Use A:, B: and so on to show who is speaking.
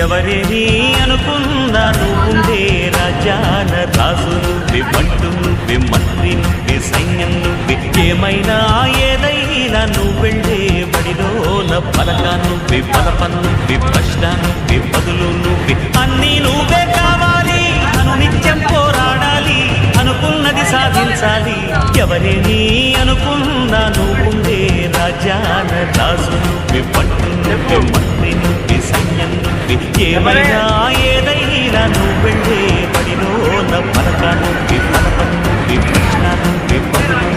A: ఎవరేని అనుకున్నా నువ్వుండే రాజాన రాజు నువ్వే, బంటు నువ్వే, మంత్రి నువ్వే, సైన్యం నువ్వే, ఏమైనా ఏదైనా నువ్వెళ్ళే బడిలోన పలక నువ్వే, బలపం నువ్వే, ప్రశ్న నువ్వే, బదులు నువ్వే, అన్నీ నువ్వే కావాలి. నిత్యం పోరాడాలి, అనుకున్నది సాధించాలి. ఎవరేని అనుకున్నా నువ్వుండే రాజాన రాజు నువ్వే, బంటు నువ్వే, మంత్రి నువ్వే, సైన్యం నువ్వే, ఏమైనా ఏదైనా నువ్వెళ్ళే బడిలోన పలక నువ్వే, బలపం నువ్వే, ప్రశ్న నువ్వే, బదులు